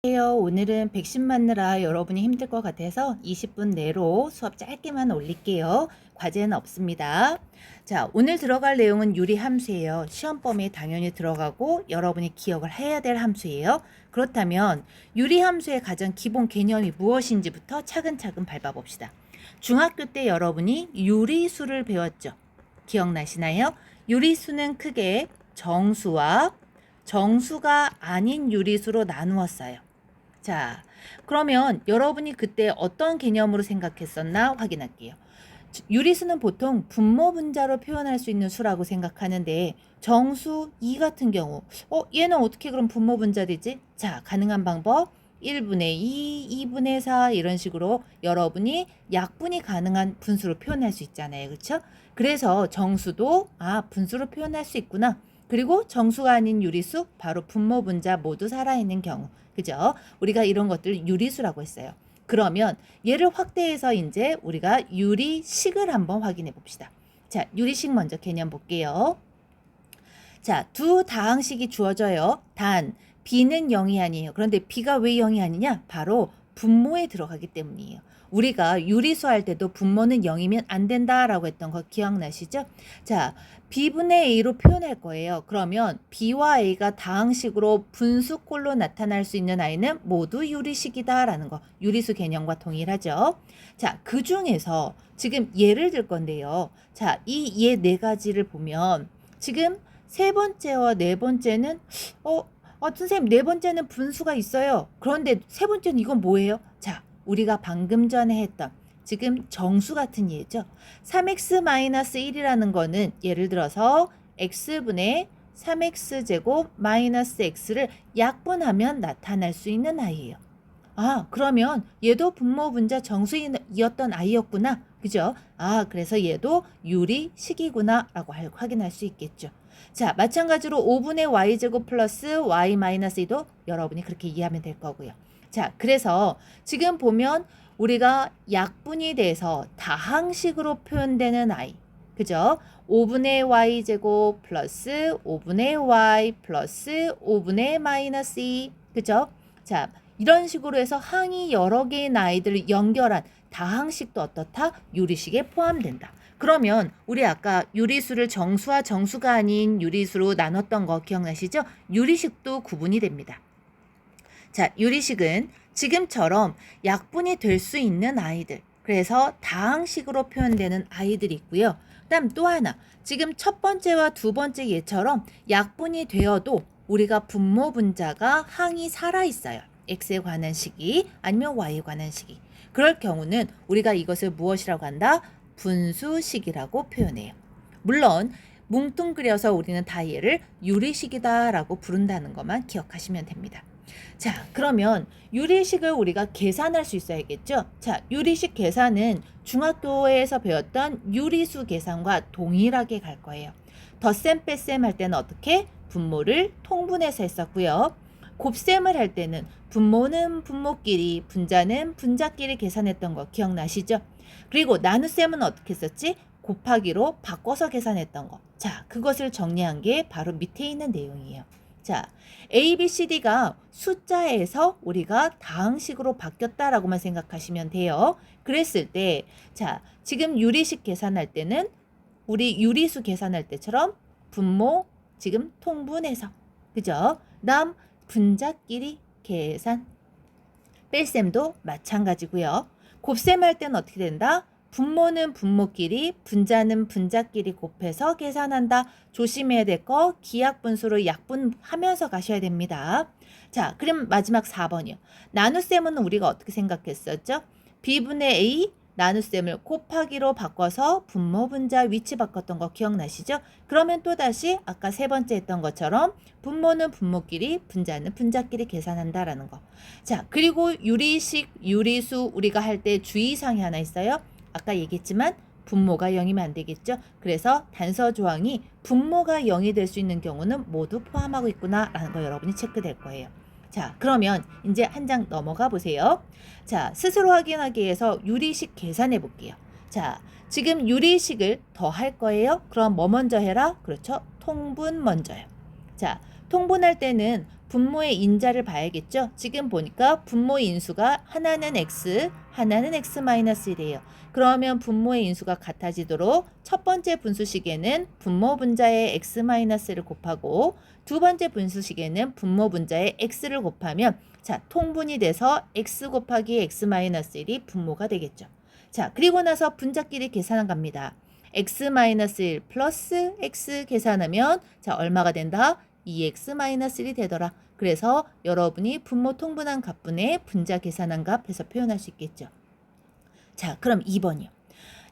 오늘은 백신 맞느라 여러분이 힘들 것 같아서 20분 내로 수업 짧게만 올릴게요. 과제는 없습니다. 자, 오늘 들어갈 내용은 유리 함수예요. 시험 범위에 당연히 들어가고 여러분이 기억을 해야 될 함수예요. 그렇다면 유리 함수의 가장 기본 개념이 무엇인지부터 차근차근 밟아봅시다. 중학교 때 여러분이 유리수를 배웠죠. 기억나시나요? 유리수는 크게 정수와 정수가 아닌 유리수로 나누었어요. 자, 그러면 여러분이 그때 어떤 개념으로 생각했었나 확인할게요. 유리수는 보통 분모 분자로 표현할 수 있는 수라고 생각하는데 정수 2 같은 경우 얘는 어떻게 그럼 분모 분자 되지? 자, 가능한 방법 1분의 2, 2분의 4 이런 식으로 여러분이 약분이 가능한 분수로 표현할 수 있잖아요. 그렇죠? 그래서 정수도 분수로 표현할 수 있구나. 그리고 정수가 아닌 유리수 바로 분모 분자 모두 살아있는 경우. 그죠? 우리가 이런 것들 유리수라고 했어요. 그러면 얘를 확대해서 이제 우리가 유리식을 한번 확인해 봅시다. 자, 유리식 먼저 개념 볼게요. 자, 두 다항식이 주어져요. 단 b는 0이 아니에요. 그런데 b가 왜 0이 아니냐? 바로 분모에 들어가기 때문이에요. 우리가 유리수 할 때도 분모는 0이면 안 된다라고 했던 거 기억나시죠? 자, b분의 a로 표현할 거예요. 그러면 b와 a가 다항식으로 분수꼴로 나타날 수 있는 아이는 모두 유리식이다라는 거. 유리수 개념과 동일하죠. 자, 그 중에서 지금 예를 들 건데요. 자, 이 예 네 가지를 보면 지금 세 번째와 네 번째는 선생님 네 번째는 분수가 있어요. 그런데 세 번째는 이건 뭐예요? 자, 우리가 방금 전에 했던 지금 정수 같은 예죠. 3x-1이라는 거는 예를 들어서 x분의 3x제곱 마이너스 x를 약분하면 나타날 수 있는 아이예요. 그러면 얘도 분모 분자 정수이었던 아이였구나. 그죠? 그래서 얘도 유리식이구나 라고 확인할 수 있겠죠. 자, 마찬가지로 5분의 y제곱 플러스 y 마이너스 2도 여러분이 그렇게 이해하면 될 거고요. 자, 그래서 지금 보면 우리가 약분이 돼서 다항식으로 표현되는 아이. 그죠? 5분의 y제곱 플러스 5분의 y 플러스 5분의 마이너스 2. 그죠? 자, 이런 식으로 해서 항이 여러 개의 아이들을 연결한 다항식도 어떻다? 유리식에 포함된다. 그러면 우리 아까 유리수를 정수와 정수가 아닌 유리수로 나눴던 거 기억나시죠? 유리식도 구분이 됩니다. 자, 유리식은 지금처럼 약분이 될 수 있는 아이들. 그래서 다항식으로 표현되는 아이들이 있고요. 그다음 또 하나. 지금 첫 번째와 두 번째 예처럼 약분이 되어도 우리가 분모 분자가 항이 살아 있어요. x에 관한 식이 아니면 y에 관한 식이. 그럴 경우는 우리가 이것을 무엇이라고 한다? 분수식이라고 표현해요. 물론 뭉뚱그려서 우리는 다 얘를 유리식이다라고 부른다는 것만 기억하시면 됩니다. 자, 그러면 유리식을 우리가 계산할 수 있어야겠죠? 자, 유리식 계산은 중학교에서 배웠던 유리수 계산과 동일하게 갈 거예요. 덧셈 뺄셈 할 때는 어떻게? 분모를 통분해서 했었고요. 곱셈을 할 때는 분모는 분모끼리, 분자는 분자끼리 계산했던 거 기억나시죠? 그리고 나눗셈은 어떻게 했었지? 곱하기로 바꿔서 계산했던 거. 자, 그것을 정리한 게 바로 밑에 있는 내용이에요. 자, A, B, C, D가 숫자에서 우리가 다항식으로 바뀌었다라고만 생각하시면 돼요. 그랬을 때, 자, 지금 유리식 계산할 때는 우리 유리수 계산할 때처럼 분모 지금 통분해서, 그죠? 다음 분자끼리 계산. 뺄셈도 마찬가지고요. 곱셈할 때는 어떻게 된다? 분모는 분모끼리, 분자는 분자끼리 곱해서 계산한다. 조심해야 될 거 기약분수로 약분하면서 가셔야 됩니다. 자, 그럼 마지막 4번이요. 나눗셈은 우리가 어떻게 생각했었죠? b분의 a 나눗셈을 곱하기로 바꿔서 분모 분자 위치 바꿨던 거 기억나시죠? 그러면 또다시 아까 세 번째 했던 것처럼 분모는 분모끼리, 분자는 분자끼리 계산한다라는 거. 자, 그리고 유리식, 유리수 우리가 할 때 주의사항이 하나 있어요. 아까 얘기했지만 분모가 0이면 안 되겠죠. 그래서 단서 조항이 분모가 0이 될 수 있는 경우는 모두 포함하고 있구나라는 거 여러분이 체크될 거예요. 자, 그러면 이제 한 장 넘어가 보세요. 자, 스스로 확인하기 위해서 유리식 계산해 볼게요. 자, 지금 유리식을 더 할 거예요. 그럼 뭐 먼저 해라? 그렇죠. 통분 먼저요. 자, 통분할 때는 분모의 인자를 봐야겠죠. 지금 보니까 분모의 인수가 하나는 x, 하나는 x-1이에요. 그러면 분모의 인수가 같아지도록 첫 번째 분수식에는 분모 분자의 x-를 곱하고 두 번째 분수식에는 분모 분자의 x를 곱하면 자, 통분이 돼서 x 곱하기 x-1이 분모가 되겠죠. 자, 그리고 나서 분자끼리 계산한 겁니다. x-1 플러스 x 계산하면 자, 얼마가 된다? 2x-1이 되더라. 그래서 여러분이 분모 통분한 값분의 분자 계산한 값해서 표현할 수 있겠죠. 자, 그럼 2번이요.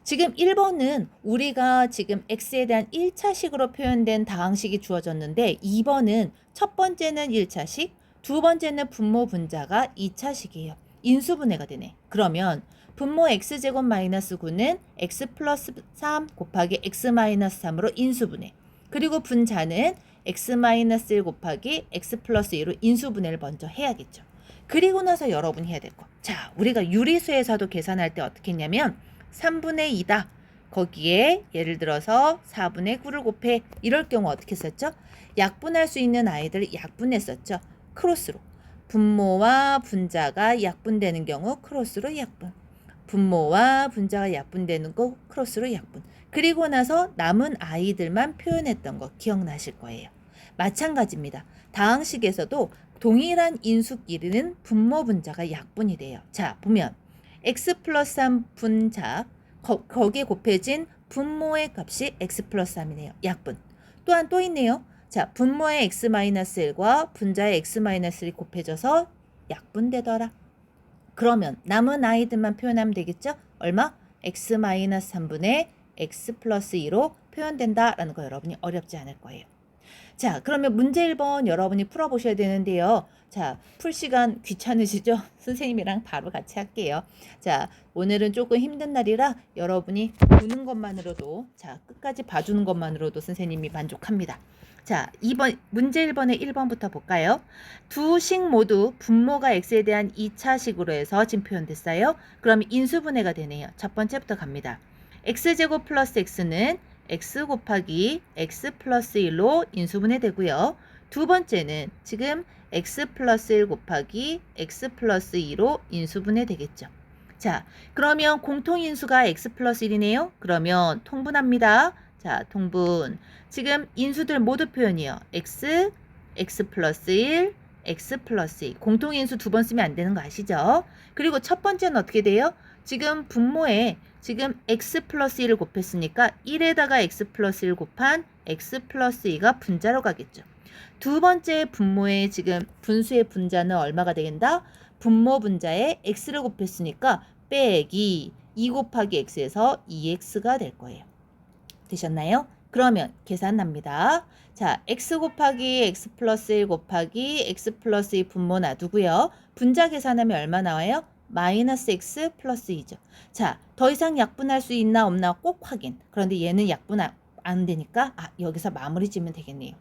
지금 1번은 우리가 지금 x에 대한 1차식으로 표현된 다항식이 주어졌는데 2번은 첫 번째는 1차식, 두 번째는 분모 분자가 2차식이에요. 인수분해가 되네. 그러면 분모 x제곱 마이너스 9는 x 플러스 3 곱하기 x 마이너스 3으로 인수분해. 그리고 분자는 x-1 곱하기 x 플러스 2로 인수분해를 먼저 해야겠죠. 그리고 나서 여러분이 해야 될 거. 자, 우리가 유리수에서도 계산할 때 어떻게 했냐면 3분의 2다. 거기에 예를 들어서 4분의 9를 곱해. 이럴 경우 어떻게 썼죠? 약분할 수 있는 아이들을 약분했었죠. 크로스로. 분모와 분자가 약분되는 경우 크로스로 약분. 분모와 분자가 약분되는 거 크로스로 약분. 그리고 나서 남은 아이들만 표현했던 거 기억나실 거예요. 마찬가지입니다. 다항식에서도 동일한 인수끼리는 분모 분자가 약분이 돼요. 자, 보면 x 플러스 3 분자 거기에 곱해진 분모의 값이 x 플러스 3이네요. 약분. 또한 또 있네요. 자, 분모의 x-1과 분자의 x-1이 곱해져서 약분되더라. 그러면 남은 아이들만 표현하면 되겠죠? 얼마? x-3분의 x 플러스 2로 표현된다라는 거 여러분이 어렵지 않을 거예요. 자, 그러면 문제 1번 여러분이 풀어보셔야 되는데요. 자, 풀 시간 귀찮으시죠? 선생님이랑 바로 같이 할게요. 자, 오늘은 조금 힘든 날이라 여러분이 보는 것만으로도 자, 끝까지 봐주는 것만으로도 선생님이 만족합니다. 자, 2번 문제 1번의 1번부터 볼까요? 두 식 모두 분모가 x에 대한 2차식으로 해서 지금 표현됐어요. 그럼 인수분해가 되네요. 첫 번째부터 갑니다. x제곱 플러스 x는 x 곱하기 x 플러스 1로 인수분해 되고요. 두 번째는 지금 x 플러스 1 곱하기 x 플러스 2로 인수분해 되겠죠. 자, 그러면 공통인수가 x 플러스 1이네요. 그러면 통분합니다. 자, 통분. 지금 인수들 모두 표현이에요. x, x 플러스 1, x 플러스 2. 공통인수 두 번 쓰면 안 되는 거 아시죠? 그리고 첫 번째는 어떻게 돼요? 지금 분모에 지금 x 플러스 1을 곱했으니까 1에다가 x 플러스 1 곱한 x 플러스 2가 분자로 가겠죠. 두 번째 분모에 지금 분수의 분자는 얼마가 되겠다? 분모 분자에 x를 곱했으니까 빼기 2 곱하기 x에서 2x가 될 거예요. 되셨나요? 그러면 계산합니다. 자, x 곱하기 x 플러스 1 곱하기 x 플러스 2 분모 놔두고요. 분자 계산하면 얼마 나와요? 마이너스 x 플러스 2죠. 자, 더 이상 약분할 수 있나 없나 꼭 확인. 그런데 얘는 약분 안 되니까 여기서 마무리 지으면 되겠네요.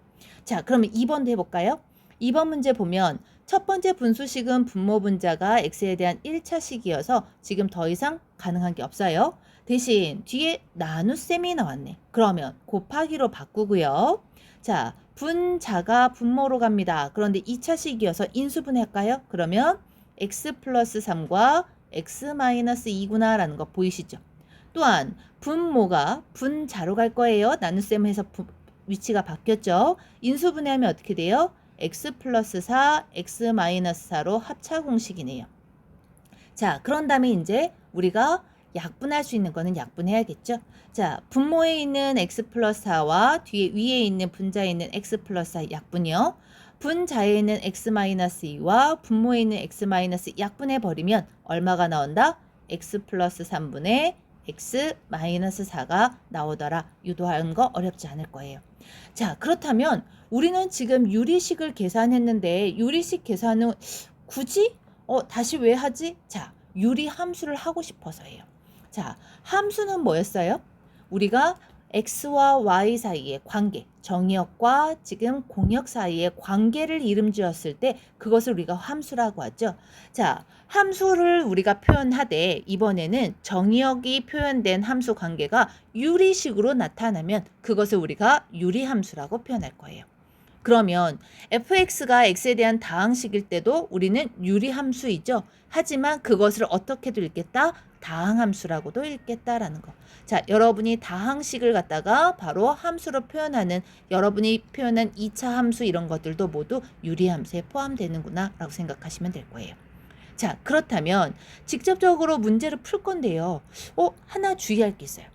자, 그러면 2번도 해볼까요? 2번 문제 보면 첫 번째 분수식은 분모 분자가 x에 대한 1차식이어서 지금 더 이상 가능한 게 없어요. 대신 뒤에 나눗셈이 나왔네. 그러면 곱하기로 바꾸고요. 자, 분자가 분모로 갑니다. 그런데 2차식이어서 인수분해할까요? 그러면 x 플러스 3과 x 마이너스 2구나 라는 거 보이시죠? 또한 분모가 분자로 갈 거예요. 나눗셈 해서 위치가 바뀌었죠. 인수분해하면 어떻게 돼요? x 플러스 4, x 마이너스 4로 합차 공식이네요. 자, 그런 다음에 이제 우리가 약분할 수 있는 거는 약분해야겠죠. 자, 분모에 있는 x 플러스 4와 위에 있는 분자에 있는 x 플러스 4 약분이요. 분자에 있는 x 마이너스 2와 분모에 있는 x 마이너스 약분해 버리면 얼마가 나온다? x 플러스 3분의 x 마이너스 4가 나오더라. 유도하는 거 어렵지 않을 거예요. 자, 그렇다면 우리는 지금 유리식을 계산했는데 유리식 계산은 굳이 다시 왜 하지? 자, 유리 함수를 하고 싶어서예요. 자, 함수는 뭐였어요? 우리가 x와 y 사이의 관계, 정의역과 지금 공역 사이의 관계를 이름 지었을 때 그것을 우리가 함수라고 하죠. 자, 함수를 우리가 표현하되 이번에는 정의역이 표현된 함수 관계가 유리식으로 나타나면 그것을 우리가 유리함수라고 표현할 거예요. 그러면 fx가 x에 대한 다항식일 때도 우리는 유리함수이죠. 하지만 그것을 어떻게도 읽겠다? 다항함수라고도 읽겠다라는 거. 자, 여러분이 다항식을 갖다가 바로 함수로 표현하는 여러분이 표현한 2차 함수 이런 것들도 모두 유리함수에 포함되는구나 라고 생각하시면 될 거예요. 자, 그렇다면 직접적으로 문제를 풀 건데요. 하나 주의할 게 있어요.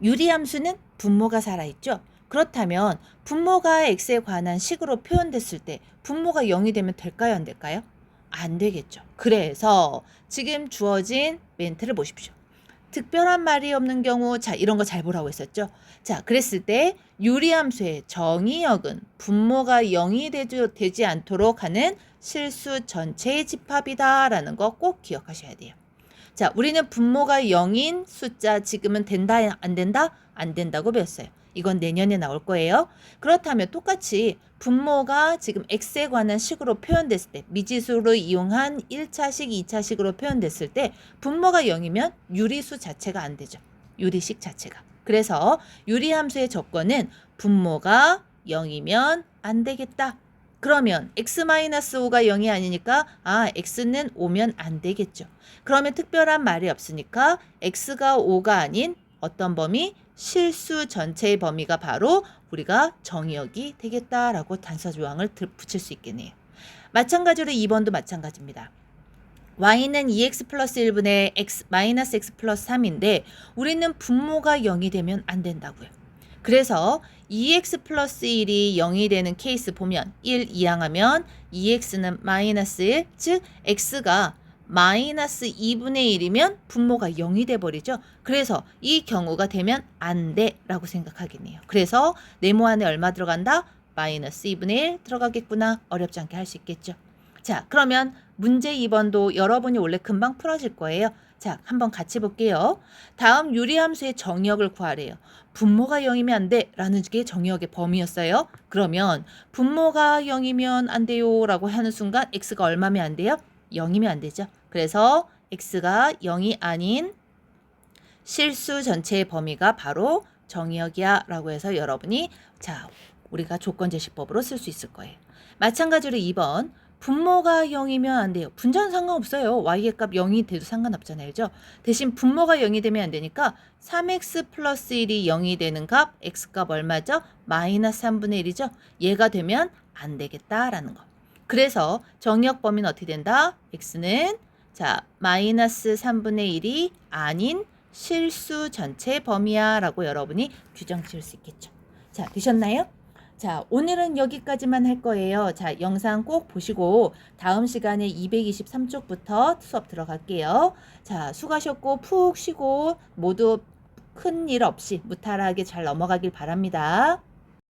유리함수는 분모가 살아있죠. 그렇다면 분모가 x에 관한 식으로 표현됐을 때 분모가 0이 되면 될까요? 안 될까요? 안 되겠죠. 그래서 지금 주어진 멘트를 보십시오. 특별한 말이 없는 경우, 자, 이런 거 잘 보라고 했었죠. 자, 그랬을 때 유리함수의 정의역은 분모가 0이 되지 않도록 하는 실수 전체의 집합이다라는 거 꼭 기억하셔야 돼요. 자, 우리는 분모가 0인 숫자 지금은 된다, 안 된다? 안 된다고 배웠어요. 이건 내년에 나올 거예요. 그렇다면 똑같이 분모가 지금 x에 관한 식으로 표현됐을 때 미지수를 이용한 1차식, 2차식으로 표현됐을 때 분모가 0이면 유리수 자체가 안 되죠. 유리식 자체가. 그래서 유리함수의 조건은 분모가 0이면 안 되겠다. 그러면 x-5가 0이 아니니까 x는 5면 안 되겠죠. 그러면 특별한 말이 없으니까 x가 5가 아닌 어떤 범위? 실수 전체의 범위가 바로 우리가 정의역이 되겠다라고 단서 조항을 붙일 수 있겠네요. 마찬가지로 2번도 마찬가지입니다. y는 2x 플러스 1분의 x 마이너스 x 플러스 3인데 우리는 분모가 0이 되면 안 된다고요. 그래서 2x 플러스 1이 0이 되는 케이스 보면 1 이항하면 2x는 마이너스 1, 즉 x가 마이너스 2분의 1이면 분모가 0이 돼버리죠. 그래서 이 경우가 되면 안 돼 라고 생각하겠네요. 그래서 네모 안에 얼마 들어간다? 마이너스 2분의 1 들어가겠구나. 어렵지 않게 할 수 있겠죠. 자, 그러면 문제 2번도 여러분이 원래 금방 풀어질 거예요. 자, 한번 같이 볼게요. 다음 유리함수의 정의역을 구하래요. 분모가 0이면 안 돼 라는 게 정의역의 범위였어요. 그러면 분모가 0이면 안 돼요 라고 하는 순간 x가 얼마면 안 돼요? 0이면 안 되죠. 그래서 x가 0이 아닌 실수 전체의 범위가 바로 정의역이야 라고 해서 여러분이 자, 우리가 조건제시법으로 쓸 수 있을 거예요. 마찬가지로 2번 분모가 0이면 안 돼요. 분자는 상관없어요. y의 값 0이 돼도 상관없잖아요. 그죠? 대신 분모가 0이 되면 안 되니까 3x 플러스 1이 0이 되는 값 x값 얼마죠? 마이너스 3분의 1이죠. 얘가 되면 안 되겠다라는 거. 그래서 정의역 범위는 어떻게 된다? x는 자 마이너스 3분의 1이 아닌 실수 전체 범위야 라고 여러분이 규정 지을 수 있겠죠. 자, 되셨나요? 자, 오늘은 여기까지만 할 거예요. 자, 영상 꼭 보시고 다음 시간에 223쪽부터 수업 들어갈게요. 자, 수고하셨고 푹 쉬고 모두 큰 일 없이 무탈하게 잘 넘어가길 바랍니다.